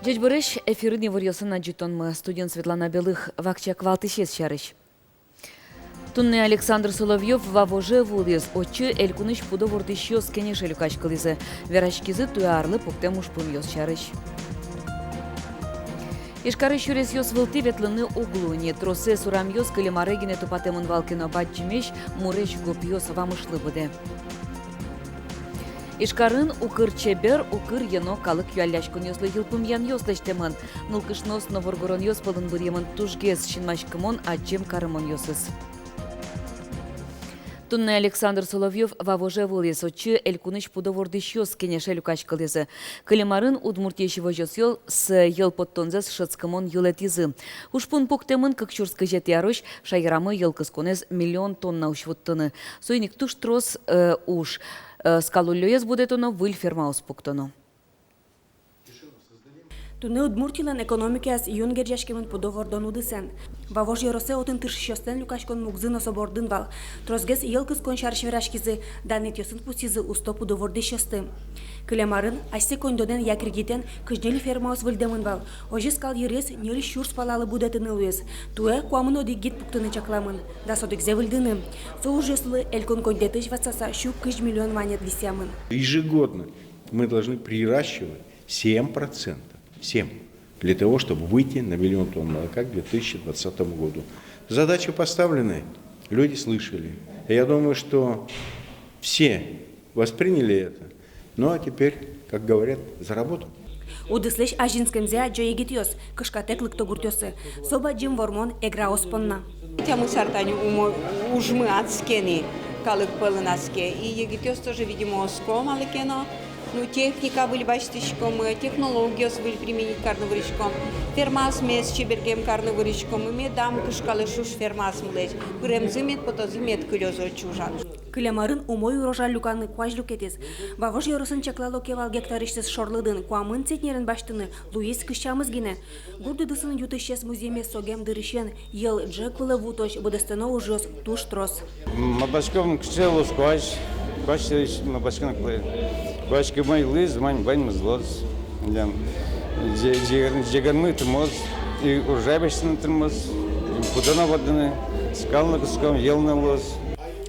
Джечбереш эфирни варьосына джитонмы студент Светлана Белых вакча квалтышес шарыш. Тунны Александр Соловьев вавоже вулез очы элькуныш пудо вордышёс кенеш элюкач кылызы. Верашкизы туярлы пуктем ушпун ёс шарыш. Ишкары шурес ёс вылты ветлыны углуне. Тросе сурам ёс кылемарегине тупатемын валкино баджимеш муреш гоп ёс вамышлы буде. Ишкарын укыр чебер, укыр ено калык юаляшкон ёслы йылпым ян ёслештемын. Нылкышнос новоргорон ёс пылын бұрьемын тужгез шинмашкымон аджем карымон ёсыз. Тунны Александр Соловьев вавоже вылез очы элькуныш пудовордыш ёс кенеше люкач кылызы. Кылемарын удмуртьешево жос ёл с йыл подтонзес шыцкымон юлетизы. Ушпун пуктемын кыкчурскы жет ярош шайрамы йылкыз конез миллион тонна ушвуттыны. Сойник туш трос уш. Скалулёез будет оно выль фермаус пуктоно. Туне удмуртилан экономикас юнгерjashkemin подоғордон удысен. Вавож йоросе отын тыршишостен люкашкон мугзын особордын вал. Трозгес йылкыз коншарш верашкизы данет йосын пусизы усто подоғорды шосты. Кылемарын асте кондоден якиргитен кыжнели фермаус выльдемын вал. Ожи скал ерес нели шурс палалы будетін ылуез. Туэ куамын оди гид пуктыны чакламын. Да содыкзе выльдыны. Соу жеслы элькон кондетыш ватсаса шу 1 миллион монет висямын. Ежегодно мы должны приращивать 7%. 7. Для того, чтобы выйти на миллион тонн молока к 2020 году. Задача поставленная, люди слышали. Я думаю, что все восприняли это. Ну а теперь, как говорят, за работу. Удыслеш ажинскемзе джоегит йос, кышкатек лыкто гуртёсы. Соба джим вормон эгра оспонна. Мы сартани ужмы отскени, калык пылынаске. И егит йос тоже, видимо, оском алыкено. Ну, техника были бачтышком, технология были применить карноворичком, фермас мес чебергем карноворичком, и медам кышкалы шуш фермас млеч, грем зимет, пото зимет кылёзо чужан. Кылемарын умой урожай люканы куажлюк етез. Вавож йоросын чаклало кевал гектарыштыз шорлыдын, куамын цетнерін баштыны Луис кышчамыз гине. Гурдыдысын ютышес музейме согем дырышен, ел джек вылы вутош, будыстыно ужос туш трос. Мабашком кчелус куаж, куаж мабашком клей. Башки мой лиз, мань бань мазлоз, жеганмы тымоз, и уржабешны тымоз, пудана воданы, скалны куском елны лоз.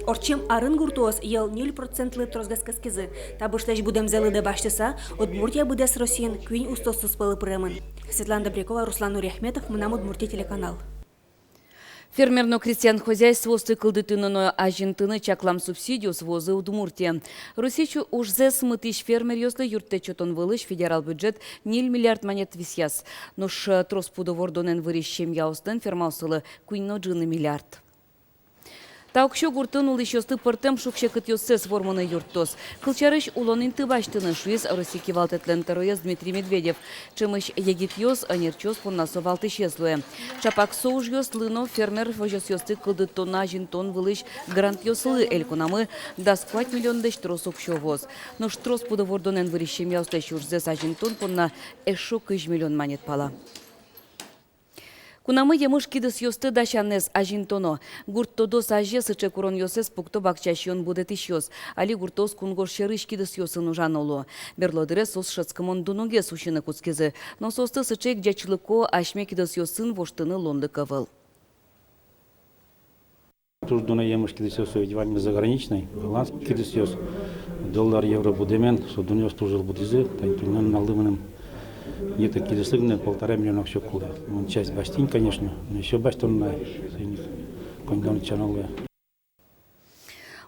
Орчем арын гуртуос ел 0% трозгаскаскизы. Табышташ будем зелыды баштыса, Удмуртия будес Россиян күйн устосыз пылы пырымын. Светлана Добрякова, Руслан Нуряхметов, Мынам Удмуртия телеканал. Фермерно-крестьян хозяйство стыкылды тыныно ажинтыны чаклам субсидию свозы Удмуртия. Русичу уж зес мытыш фермер ёслы юртте чотон вылыш федерал бюджет 0 миллиард монет висяс. Нуш трос пудовордонен вырещем яустен фермаусылы куйно джины миллиард. Таукшо гуртын улышёсты пыртем шукшекыт ёссес форманы юрттос. Кылчарыш улонын тыбаштыны шуез Росики валтетлен тароез Дмитрий Медведев. Чымыш егит ёс анерчёс поннасо валтышезлуе. Чапак соуж ёс лыно фермер вожёс ёсты кылды тонна жинтон вылыш грант ёслы элькунамы да сквать миллион деш трос укшо воз. Но штрос пудовордонен вырещем яустеш урзес ажинтон понна эшо 1 миллион монет пала. Кунамы емыш кидыс ёсты дашанез ажинтоно. Гурттодо саже сыче курон ёсес пукто бакчашион будет ищёс. Али гуртос кунгор шерыш кидыс ёсын ужан оло. Берлодыре сос шацкымон дуноге сушины куцкизы. Но состы сычек джачлыко ашме кидыс ёсын воштыны лонды кавыл. Туж дуна емыш кидыс ёсы ведевальме заграничный. Голландский кидыс ёс. Доллар евро будемен. Судун ёс тужил будизы. Тайнтунен налымыным. Нет, такие слыгны 1,5 миллиона все куда. Часть бастин, конечно, но еще бастон на кондон чанале.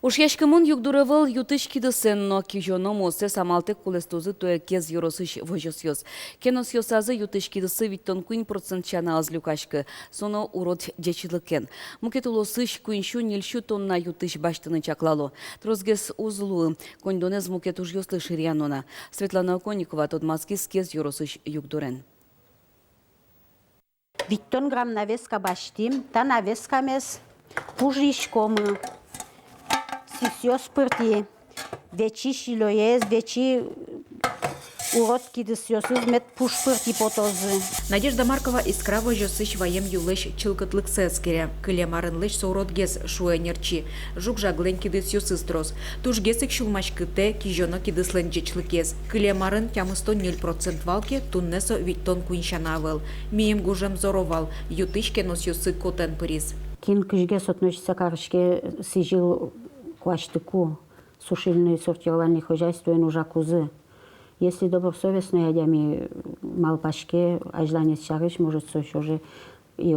Уж яшкымон югдурывал ютыш кидысен, но кижоно мосе самалтек кулестозы туя кез yorosыш вожос ёс. Кенос ёсазы ютыш кидысы виттон куин процент чана аз люкашкы. Соно урод дечилыкен. Мукет улосыш куиншу нильшу тонна ютыш баштыны чаклало. Трозгес узлу кондонез мукет уж ёслы ширянона. Светлана Оконникова тот маскис кез yorosыш югдурен. Виттон грамм навеска баштим, та навеска мес пужишкомы. Сисё спырти, вечи шилоез, вечи урод кидыс ёсыз мет пушпыр типотозы. Надежда Маркова искраво жосыш ваем юлеш чылкытлык сескере. Кыле марынлеш соуродгес шуэ нерчи. Жук жаглен кидыс ёсыстрос. Туш гесек шулмаш кыте кижоно кидыслен жечлыкес. Кыле марын тямысто 0% валке туннесо виттон куиншанавел. Мием гужем зоровал. Ютышке нос ёсы котен пырис. Кин кыжгес относится карышке сижил кваштыку, сушильные сортировальные хозяйства и нужакузы. Если добросовестно ядями малпашке, аждание чарыш, может, все же и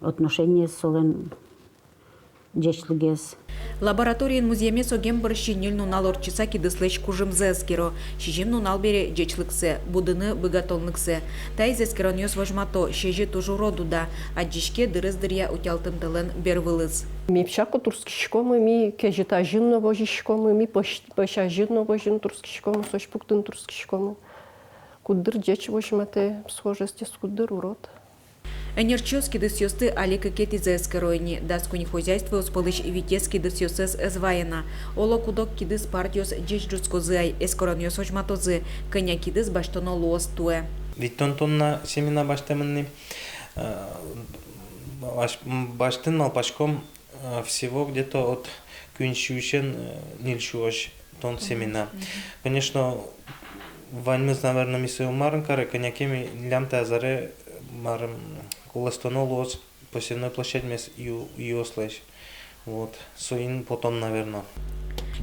отношения с солен дечлыгес. Лабораториян музейме согем бірші нөл нунал орчыса кидыслеш кужым зэскеро. Шижим нунал бере дечлыксе, будыны быгатолныксе. Тай зэскерон ёс вожмато, шежи тужу роду да, а джишке дырыз-дырья утялтын тылын бервылыз. Ми всяко турски шкоми, ми кежета жинно вожи шкоми, ми паша жинно вожин турски шкоми, сош пуктын турски шкоми. Куддыр деч вожмате, схожести с куддыр урод. Энерчёс кидысёсты алика кети зэскеройни, даскуни хозяйство успалыш витес кидысёсэс эзваяна. Оло кудок кидыс партиос джеч джускозай, эскорон ёс вожматозы, коня кидыс баштоно луос туэ. Виттон тонна семена баштамынны баштын малпашком всего где-то от кюнщущен нильщуш тон семена. Конечно, ваньмыз, наверное, миссы умарен кары, конякеми лямта азаре марым куластоно лос посевной площадь мес и ослэш. Вот, соин потом, наверное.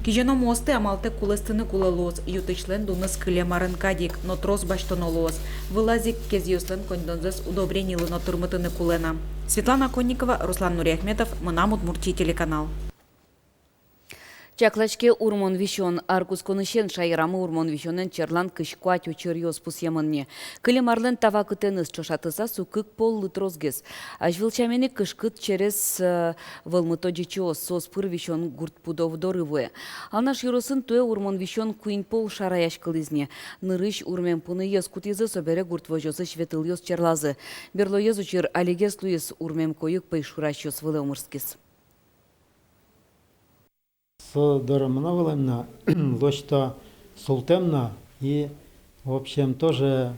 Кижено мосты амалте кулыстыны кулалоз, ютычлен дуныс кыле марын кадик, но трос баштонолоз. Вылазик кезьёслен кондонзес удобренилы но турмытыны кулена. Светлана Конникова, Руслан Нуриахметов, Мынам Удмуртия телеканал. Чаклачке урмон вишон аркус конышен шайрамы урмон вишонен черлан кышкуать учерьёс пусьямынне. Кыле марлен тава кытеныс чошатыса сукык поллы трозгес. Ажвилчамени кышкыт через вылмытоджичо сос пыр вишон гурт пудов дорывое. Алнаш юросын туе урмон вишон куин пол шараяш кылызне. Нырыш урмен пуны ез кутизы собере гурт вожосы шветыл ез черлазы. Берло ез учер алигес луез урмен коюк пайшуращёс вылеумырскис. Доромно вылемна, лошто султемна и, в общем, тоже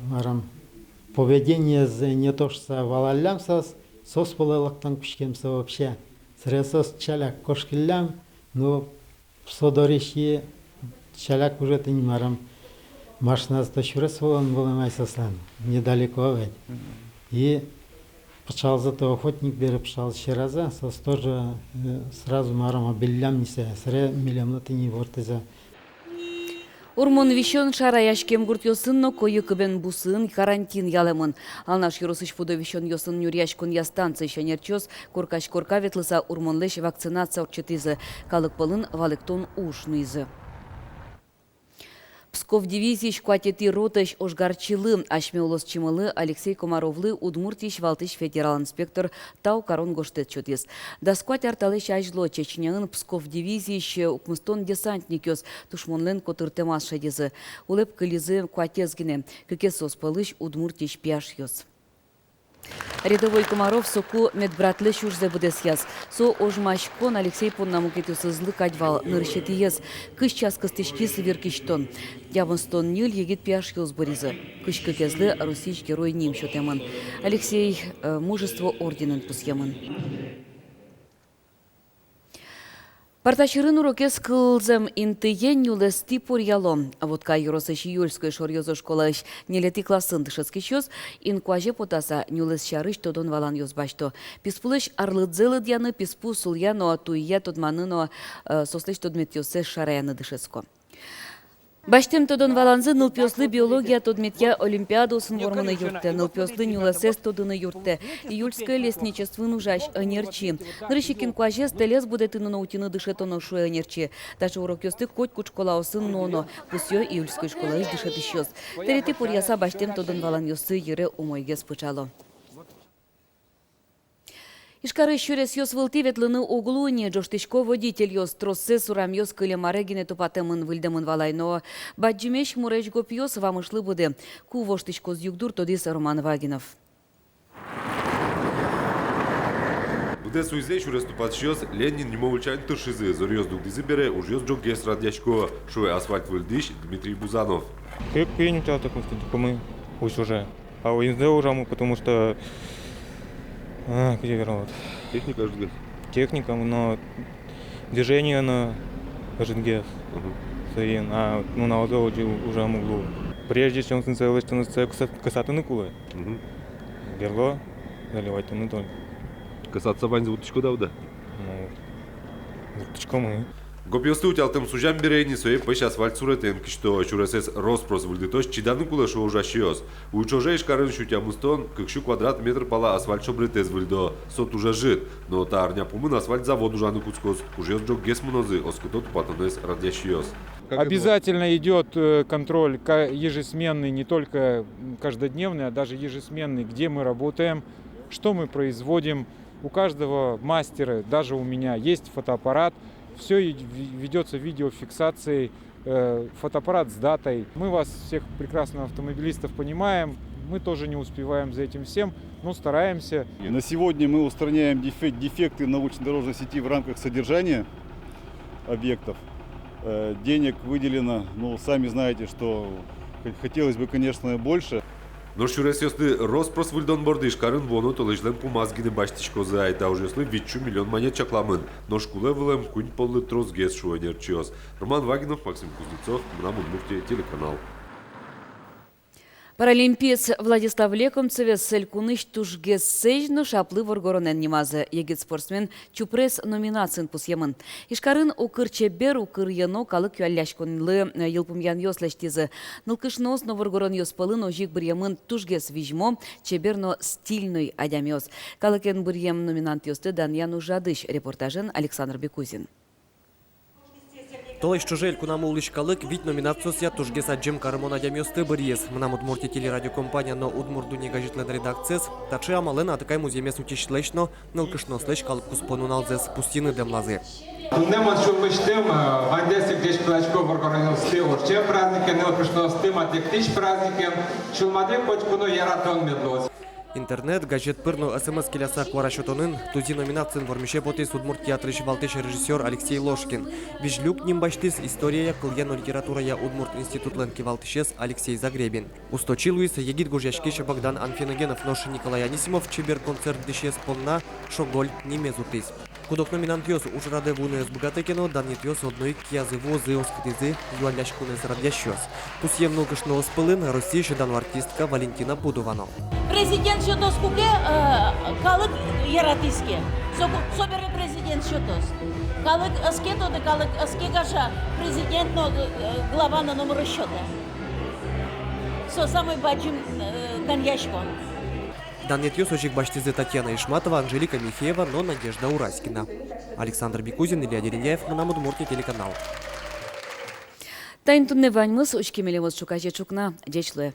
поведение не то что валалямса, сосполелактан кушкемса вообще. Сресос чаляк кошкиллям, но содориши чаляк уже ты не марам. Машина стащурес волан вылемайсаслан, недалеко ведь. И пчал зато охотник бери пчал еще раза, сос тоже сразу марам обеллям не се, сре миллионаты не вортеза. Урмон вишон шараяшкем гурт йосынно койы кыбен бусын карантин ялемын. Алнаш юросыш пудо вишон йосын нюряшкун ястанцы шанерчос коркаш корка ветлыса урмонлеш вакцинация орчетизы. Калык пылын валектон ушнызы. Псков дивизии шкуатети роташ ошгарчилы, ашмеулос чимылы Алексей Комаровлы Удмуртиш валтыш федерал инспектор Тау Карон Гоштет чутис. Да скуат арталыш ажло Чечнян Псков дивизии укмыстон десантникёс тушмонлен котыртемас шадизы. Улеп кылизы куатезгине, кекесос пылыш Удмуртиш пяшьёс. Рядовой Комаров соку медбратлы шурзе будесяс. Со ожмашкон Алексей Поннаму кетусызлы кадьвал нырщетиез. Кыш час кыстышки сыверкиштон. Явынстон нил егит пяшьёс боризы. Кыш кекезлы русич герой нимшотемын. Алексей мужество орденын пусьемын. Парташырын урокес кылзем интыен юлести порьялом. Вот кай юросыш июльской шорьёзо школаш нелети классын дышецкий щёс, инкуаже потаса нюлес шарыш тодон валан ёзбашто. Писпулыш арлыдзелы дьяны писпу сульяно туия тодманыно сослыш тодмет ёсе шараяны дышецко. Баштем тодон валанзы нылпёслы биология тодметья олимпиадосын вормыны юртте, нылпёслы нюлесес тодыны юртте. Июльское лесничество нужаш анерчи. Нырыщикин куажес телес будет ино наутины дышетоно шуэ анерчи. Даже урок ёсты коть кучкола осын ноно. Пусё июльской школа иш дышет ищёс. Терети пурьяса баштем тодон валан ёсы йыре умойгес пычало. Ишкары щурес ёс вылти ветлыны углуни, джоштышко водитель ёс троссе сурам ёс кыле марегине тупатемын выльдемын валайно. Баджимеш муреч гоп ёс вамышлы буде. Ку воштышко зюгдур тодис Роман Вагинов. Кылде суйзе шуреступат шиос Ленин не молчан тыршизы. Зорьез дугдизы уж ёс джогес радьячко. Шуй асфальт выльдыш Дмитрий Бузанов. Как я не так мы уже. А у ИНЗ уже потому что... где вернут? Техника ЖГС. Техника, но движение на ЖГС. А на Озолоде уже могло. Прежде чем становится касаться на кулы. Герло заливать на толь. Касаться вань звуточку давда? Звуточку мы. Гопиосты утялтым сужам берейни своей пыш асфальт суретен, что чуресес роспрос выльдытош чидану кулы шо уже шиос. Учоже ишкарын шутямустон, кыкшу квадрат метр пала асфальт шобретез выльдо, сот уже жит. Но та арня пумын асфальт завод ужану куцкос, уже джок гесмунозы, оскутот патонес радящиос. Обязательно идет контроль ежесменный, не только каждодневный, а даже ежесменный, где мы работаем, что мы производим. У каждого мастера, даже у меня, есть фотоаппарат. Все ведется видеофиксацией, фотоаппарат с датой. Мы вас, всех прекрасных автомобилистов, понимаем. Мы тоже не успеваем за этим всем, но стараемся. На сегодня мы устраняем дефекты научно-дорожной сети в рамках содержания объектов. Денег выделено, сами знаете, что хотелось бы, конечно, больше. Но шуресёсты роспрос выльдон бордыш карын воно толыжлен пумазгины баштичко зай, да уже сли вичу миллион монет чакламын. Но шкуле вылем кунь полы трозгес шуэнерчиос. Роман Вагинов, Максим Кузнецов, Мнам Удмуртия, телеканал. Паралимпиец Владислав Лекомцеве селькуныш тужгес сейжну шаплы воргоронен немазы. Егет спортсмен чупрес номинацин пусьемын. Ишкарын укырчебер укырьяно калык юалляшконлы елпумьян йослештизы. Нылкышнос но воргорон йоспалын ожик бірьемын тужгес вижмо, чеберно стильный адямёс. Калыкен бірьем номинант йосты Даньян Ужадыш. Репортажен Александр Бекузин. Толай чужель кунаму улышкалык вид номинациясы тужгес аджем кармон адямёсты бірьес. Мнам Удмуртия телерадиокомпания но Удмурду негажитлен редакцияс. Тачы амалын атыкай музеймес утишлешно нылкышно слеш калык куспонун алзес пустины демлазы. Туннемон шумыштым, вандесик деш кулачков организовсты орче праздники, нылкышно стым атектиш праздники, шулмаде почкуну яратон медлос. Интернет, газет пырну СМС келяса кварашотонын, тузи номинациян вормише потис Удмуртия атрыш валтеш режиссер Алексей Ложкин. Вижлюк нимбаштис история кыльяно литературая Удмурт институтлен кивалтешес Алексей Загребин. Усточил Луис егит гужяшкиша Богдан Анфиногенов нош Николай Анисимов чебер концерт дешес полна шоголь немезутис. Кудок номинант йос уж раде вуны с богатыкино, данит йос одной кязы возы оскдызы юаляшкунес радящос. Пусьем нылкышно спылын Россия шедану артистка Валентина Будувано. Президент шотос куке калык яратиске. Собери президент шотос. Калык аске тоды калык аске гаша президент но глава на номер счета. Со самый бачим коньячкон. Данет Йосочек баштизы Татьяна Ишматова, Анжелика Михеева, но Надежда Ураськина. Александр Бекузин, Илья Дерендяев, Мнам Удмуртия, телеканал. Тайнтунне ваньмыз учкемелемыз чукаже чукна, дечле.